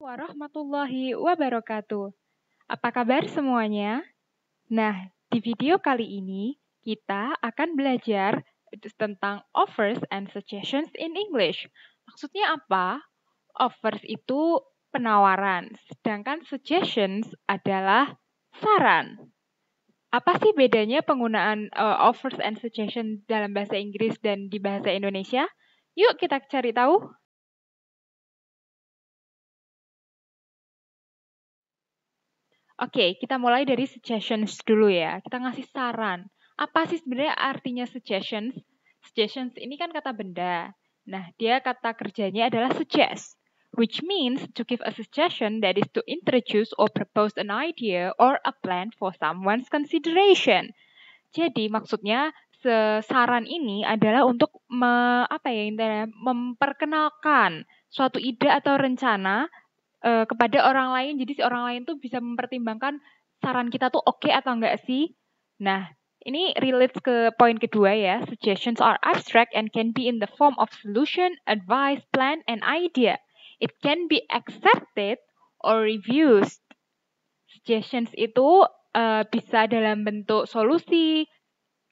Warahmatullahi wabarakatuh. Apa kabar semuanya? Nah, di video kali ini kita akan belajar tentang offers and suggestions in English. Maksudnya apa? Offers itu penawaran, sedangkan suggestions adalah saran. Apa sih bedanya penggunaan offers and suggestions dalam bahasa Inggris dan di bahasa Indonesia? Yuk kita cari tahu. Oke, kita mulai dari suggestions dulu ya. Kita ngasih saran. Apa sih sebenarnya artinya suggestions? Suggestions ini kan kata benda. Nah, dia kata kerjanya adalah suggest, which means to give a suggestion that is to introduce or propose an idea or a plan for someone's consideration. Jadi maksudnya saran ini adalah untuk memperkenalkan suatu ide atau rencana kepada orang lain. Jadi si orang lain tuh bisa mempertimbangkan saran kita tuh oke atau enggak sih. Nah, ini relates ke poin kedua ya. Suggestions are abstract and can be in the form of solution, advice, plan, and idea. It can be accepted or refused. Suggestions itu bisa dalam bentuk solusi,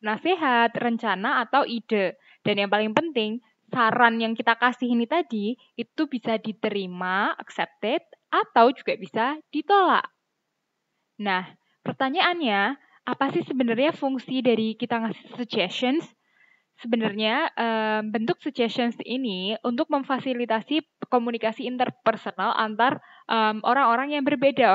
nasihat, rencana, atau ide. Dan yang paling penting, saran yang kita kasih ini tadi itu bisa diterima, accepted, atau juga bisa ditolak. Nah, pertanyaannya, apa sih sebenarnya fungsi dari kita ngasih suggestions? Sebenarnya bentuk suggestions ini untuk memfasilitasi komunikasi interpersonal antar orang-orang yang berbeda,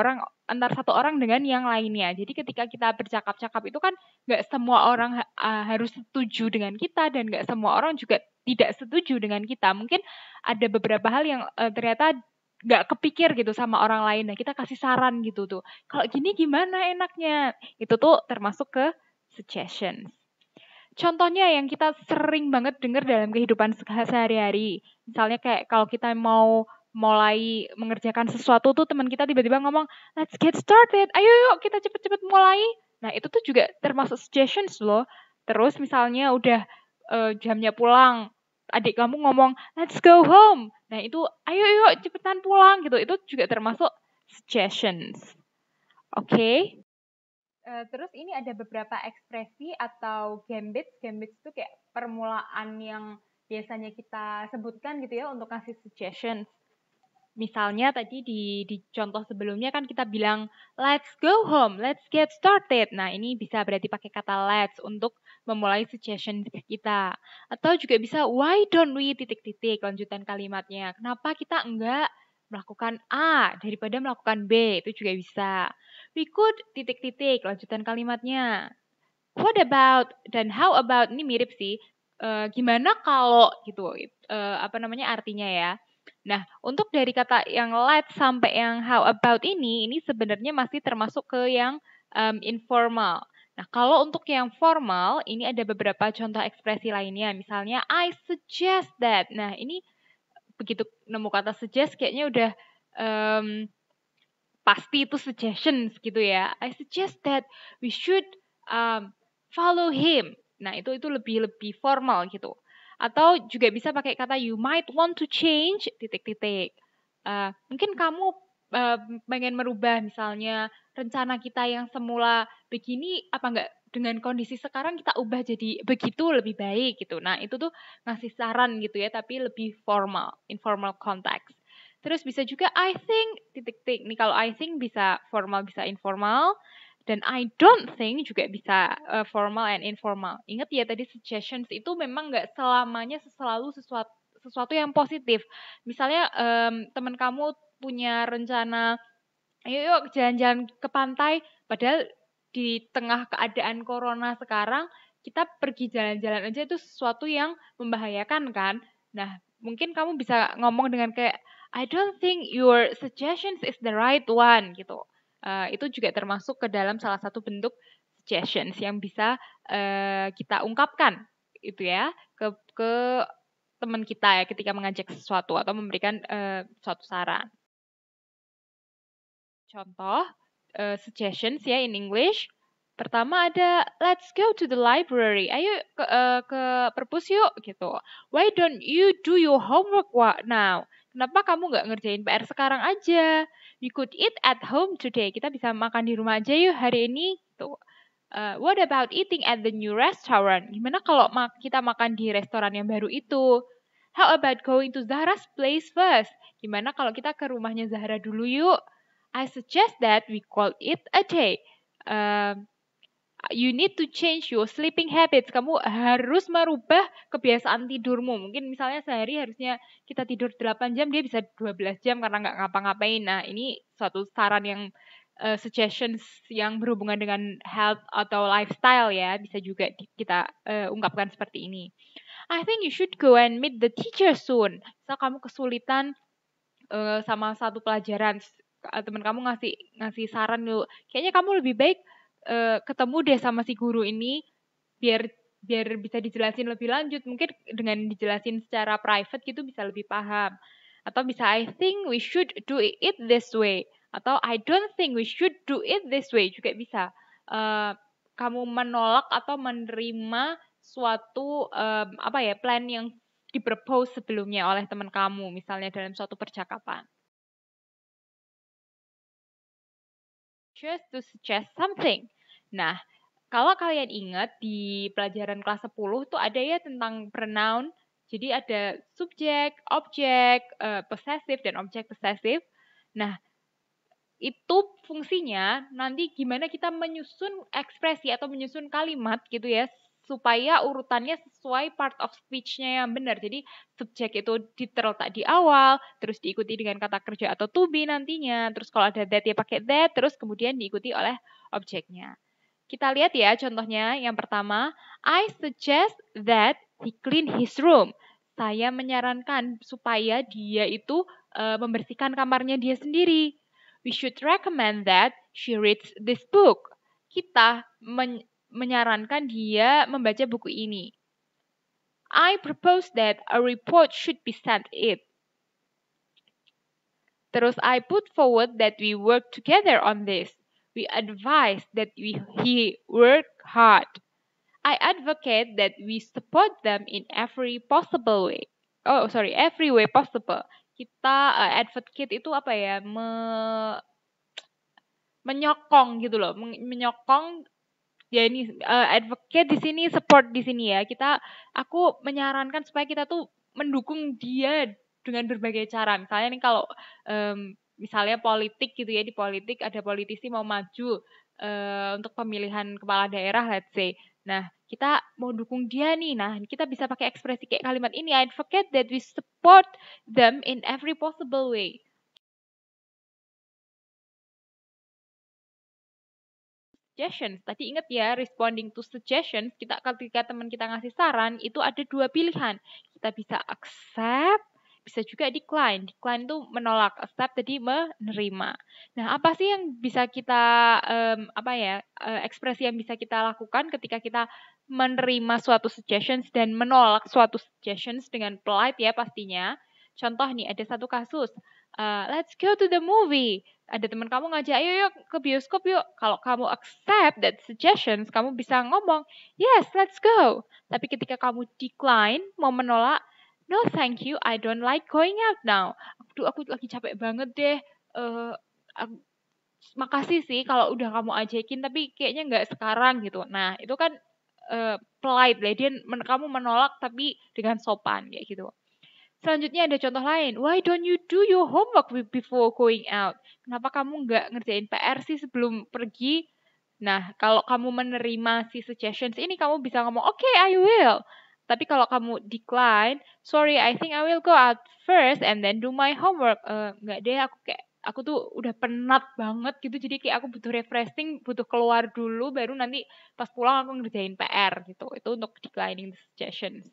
antar satu orang dengan yang lainnya. Jadi ketika kita bercakap-cakap itu kan nggak semua orang harus setuju dengan kita dan nggak semua orang juga tidak setuju dengan kita. Mungkin ada beberapa hal yang ternyata nggak kepikir gitu sama orang lain. Nah, kita kasih saran gitu tuh. Kalau gini gimana enaknya? Itu tuh termasuk ke suggestions. Contohnya yang kita sering banget dengar dalam kehidupan sehari-hari. Misalnya kayak kalau kita mau mulai mengerjakan sesuatu tuh teman kita tiba-tiba ngomong, let's get started, ayo yuk kita cepet-cepet mulai. Nah itu tuh juga termasuk suggestions loh. Terus misalnya udah jamnya pulang, adik kamu ngomong, let's go home. Nah itu, ayo yuk cepetan pulang gitu. Itu juga termasuk suggestions. Oke? Terus ini ada beberapa ekspresi atau gambits. Gambits itu kayak permulaan yang biasanya kita sebutkan gitu ya untuk kasih suggestions. Misalnya tadi di contoh sebelumnya kan kita bilang let's go home, let's get started. Nah ini bisa berarti pakai kata let's untuk memulai suggestion kita. Atau juga bisa why don't we titik-titik lanjutan kalimatnya. Kenapa kita enggak melakukan A daripada melakukan B, itu juga bisa. We could titik-titik lanjutan kalimatnya. What about dan how about, ini mirip sih. Gimana kalau gitu, artinya ya. Nah, untuk dari kata yang let's sampai yang how about ini sebenarnya masih termasuk ke yang informal. Nah, kalau untuk yang formal, ini ada beberapa contoh ekspresi lainnya. Misalnya, I suggest that. Nah, ini begitu nemu kata suggest kayaknya udah pasti itu suggestions gitu ya. I suggest that we should follow him. Nah, itu lebih formal gitu. Atau juga bisa pakai kata you might want to change titik-titik. Mungkin kamu pengen merubah misalnya rencana kita yang semula begini, apa enggak dengan kondisi sekarang kita ubah jadi begitu lebih baik gitu. Nah, itu tuh ngasih saran gitu ya, tapi lebih formal, informal context. Terus bisa juga I think titik-titik. Nih kalau I think bisa formal bisa informal. Dan I don't think juga bisa formal and informal. Ingat ya tadi suggestions itu memang nggak selamanya selalu sesuatu yang positif. Misalnya teman kamu punya rencana, ayo yuk jalan-jalan ke pantai, padahal di tengah keadaan corona sekarang, kita pergi jalan-jalan aja itu sesuatu yang membahayakan kan. Nah, mungkin kamu bisa ngomong dengan kayak, I don't think your suggestions is the right one gitu. Itu juga termasuk ke dalam salah satu bentuk suggestions yang bisa kita ungkapkan itu ya ke teman kita ya ketika mengajak sesuatu atau memberikan suatu saran. Contoh suggestions ya in English. Pertama ada let's go to the library. Ayo ke perpus yuk gitu. Why don't you do your homework now? Kenapa kamu nggak ngerjain PR sekarang aja? We could eat at home today. Kita bisa makan di rumah aja yuk hari ini. Tuh. What about eating at the new restaurant? Gimana kalau kita makan di restoran yang baru itu? How about going to Zahra's place first? Gimana kalau kita ke rumahnya Zahra dulu yuk? I suggest that we call it a day. You need to change your sleeping habits. Kamu harus merubah kebiasaan tidurmu. Mungkin misalnya sehari harusnya kita tidur 8 jam, dia bisa 12 jam karena nggak ngapa-ngapain. Nah, ini suatu saran yang suggestions yang berhubungan dengan health atau lifestyle ya. Bisa juga kita ungkapkan seperti ini. I think you should go and meet the teacher soon. Misal kamu kesulitan sama satu pelajaran, teman kamu ngasih saran dulu. Kayaknya kamu lebih baik ketemu deh sama si guru ini biar bisa dijelasin lebih lanjut. Mungkin dengan dijelasin secara private gitu bisa lebih paham. Atau bisa I think we should do it this way. Atau I don't think we should do it this way juga bisa. Kamu menolak atau menerima suatu plan yang dipropose sebelumnya oleh teman kamu, misalnya dalam suatu percakapan. Just to suggest something. Nah, kalau kalian ingat di pelajaran kelas 10 tuh ada ya tentang pronoun. Jadi ada subjek, objek, possessive dan objek possessive. Nah, itu fungsinya nanti gimana kita menyusun ekspresi atau menyusun kalimat gitu ya supaya urutannya sesuai part of speech-nya yang benar. Jadi subjek itu terletak di awal, terus diikuti dengan kata kerja atau to be nantinya. Terus kalau ada that ya pakai that, terus kemudian diikuti oleh objeknya. Kita lihat ya contohnya. Yang pertama, I suggest that he clean his room. Saya menyarankan supaya dia itu membersihkan kamarnya dia sendiri. We should recommend that she reads this book. Kita menyarankan dia membaca buku ini. I propose that a report should be sent it. Terus I put forward that we work together on this. We advise that he work hard. I advocate that we support them in every possible way. Every way possible. Kita advocate itu apa ya? Menyokong gitu loh, menyokong ya ini advocate di sini, support di sini ya. Aku menyarankan supaya kita tuh mendukung dia dengan berbagai cara. Misalnya nih kalau misalnya politik gitu ya, di politik ada politisi mau maju untuk pemilihan kepala daerah let's say. Nah, kita mau dukung dia nih. Nah, kita bisa pakai ekspresi kayak kalimat ini, I advocate that we support them in every possible way. Suggestions. Tadi ingat ya, responding to suggestions, ketika teman kita ngasih saran, itu ada dua pilihan. Kita bisa accept, bisa juga decline. Decline itu menolak, accept tadi menerima. Nah, apa sih yang bisa kita, ekspresi yang bisa kita lakukan ketika kita menerima suatu suggestions dan menolak suatu suggestions dengan polite ya pastinya. Contoh nih, ada satu kasus, let's go to the movie. Ada teman kamu ngajak, ayo yuk ke bioskop yuk. Kalau kamu accept that suggestions, kamu bisa ngomong, yes, let's go. Tapi ketika kamu decline, mau menolak, no thank you, I don't like going out now. Aku lagi capek banget deh. Makasih sih kalau udah kamu ajakin, tapi kayaknya nggak sekarang gitu. Nah, itu kan polite lah. Kamu menolak tapi dengan sopan kayak gitu. Selanjutnya ada contoh lain. Why don't you do your homework before going out? Kenapa kamu nggak ngerjain PR sih sebelum pergi? Nah, kalau kamu menerima si suggestions ini, kamu bisa ngomong, okay, I will. Tapi kalau kamu decline, sorry, I think I will go out first and then do my homework. Nggak deh, aku tuh udah penat banget gitu, jadi kayak aku butuh refreshing, butuh keluar dulu, baru nanti pas pulang aku ngerjain PR gitu. Itu untuk declining the suggestions.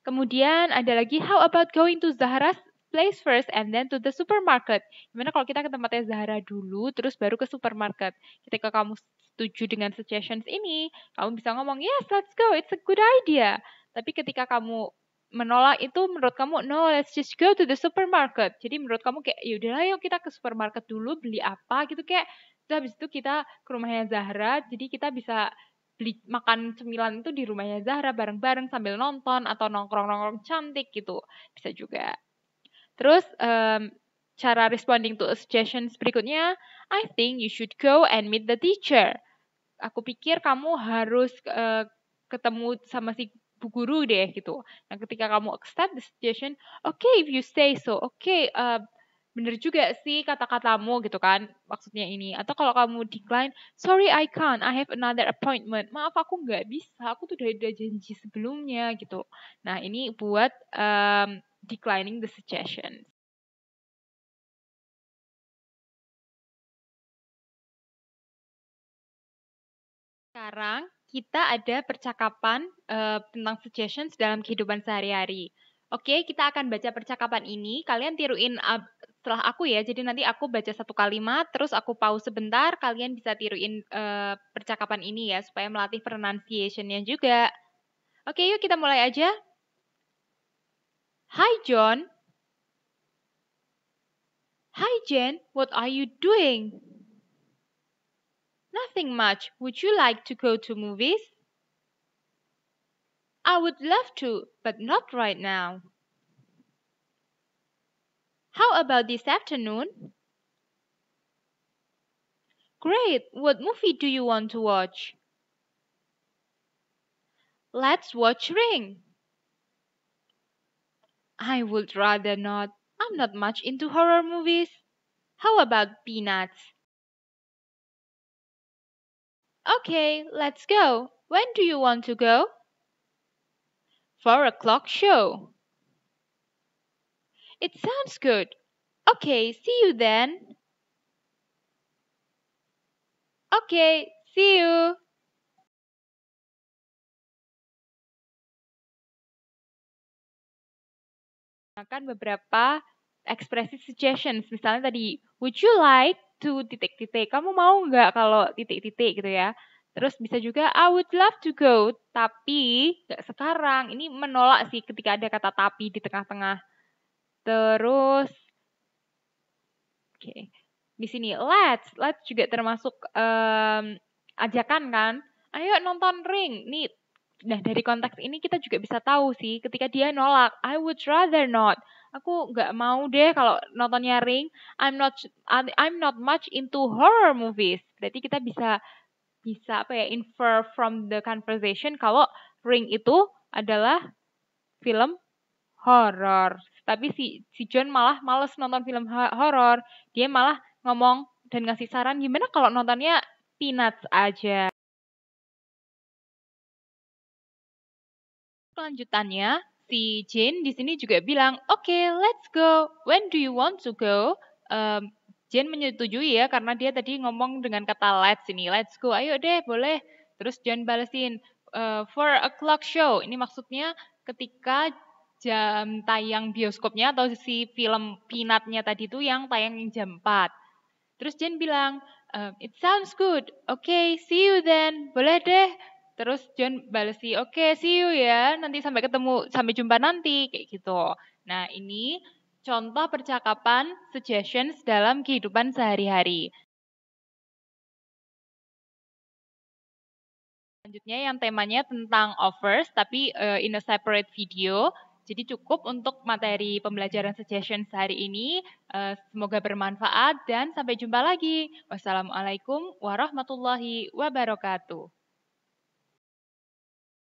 Kemudian ada lagi, how about going to Zahra's place first and then to the supermarket? Gimana kalau kita ke tempatnya Zahra dulu, terus baru ke supermarket? Ketika kamu setuju dengan suggestions ini, kamu bisa ngomong, yes, let's go, it's a good idea. Tapi ketika kamu menolak itu, menurut kamu, no, let's just go to the supermarket. Jadi menurut kamu kayak, yaudahlah yuk kita ke supermarket dulu, beli apa gitu kayak. Terus habis itu kita ke rumahnya Zahra, jadi kita bisa beli makan cemilan itu di rumahnya Zahra bareng-bareng sambil nonton atau nongkrong-nongkrong cantik gitu. Bisa juga. Terus cara responding to a suggestions berikutnya, I think you should go and meet the teacher. Aku pikir kamu harus ketemu sama si bu guru deh gitu. Nah, ketika kamu accept the suggestion, okay if you say so, okay, bener juga sih kata-katamu gitu kan, maksudnya ini. Atau kalau kamu decline, sorry I can't, I have another appointment. Maaf aku nggak bisa, aku tuh udah ada janji sebelumnya gitu. Nah, ini buat declining the suggestion. Sekarang kita ada percakapan tentang suggestions dalam kehidupan sehari-hari. Oke, kita akan baca percakapan ini. Kalian tiruin setelah aku ya. Jadi nanti aku baca satu kalimat, terus aku pause sebentar. Kalian bisa tiruin percakapan ini ya, supaya melatih pronunciation-nya juga. Oke, yuk kita mulai aja. Hi John. Hi Jen, what are you doing? Nothing much. Would you like to go to movies? I would love to, but not right now. How about this afternoon? Great! What movie do you want to watch? Let's watch Ring. I would rather not. I'm not much into horror movies. How about Peanuts? Okay, let's go. When do you want to go? 4 o'clock show. It sounds good. Okay, see you then. Okay, see you. Akan beberapa ekspresi suggestions. Misalnya tadi, would you like to titik-titik. Kamu mau nggak kalau titik-titik gitu ya. Terus bisa juga, I would love to go, tapi nggak sekarang. Ini menolak sih ketika ada kata tapi di tengah-tengah. Terus, oke. Di sini, let's juga termasuk ajakan kan. Ayo nonton Ring. Nih, nah dari konteks ini kita juga bisa tahu sih ketika dia nolak, I would rather not. Aku nggak mau deh kalau nontonnya Ring. I'm not much into horror movies. Berarti kita bisa apa ya, infer from the conversation kalau Ring itu adalah film horor. Tapi si John malah males nonton film horor. Dia malah ngomong dan ngasih saran gimana kalau nontonnya Peanuts aja. Kelanjutannya, si Jane di sini juga bilang, "Okay, let's go. When do you want to go?" Jane menyetujui ya, karena dia tadi ngomong dengan kata let's ini. Let's go, ayo deh, boleh. Terus Jane balesin, 4 o'clock show. Ini maksudnya ketika jam tayang bioskopnya atau si film Peanut-nya tadi itu yang tayang jam 4. Terus Jane bilang, it sounds good. Okay, see you then. Boleh deh. Terus John balesi, oke, see you ya. Nanti sampai ketemu, sampai jumpa nanti. Kayak gitu. Nah, ini contoh percakapan suggestions dalam kehidupan sehari-hari. Selanjutnya yang temanya tentang offers, tapi in a separate video. Jadi cukup untuk materi pembelajaran suggestions hari ini. Semoga bermanfaat dan sampai jumpa lagi. Wassalamualaikum warahmatullahi wabarakatuh.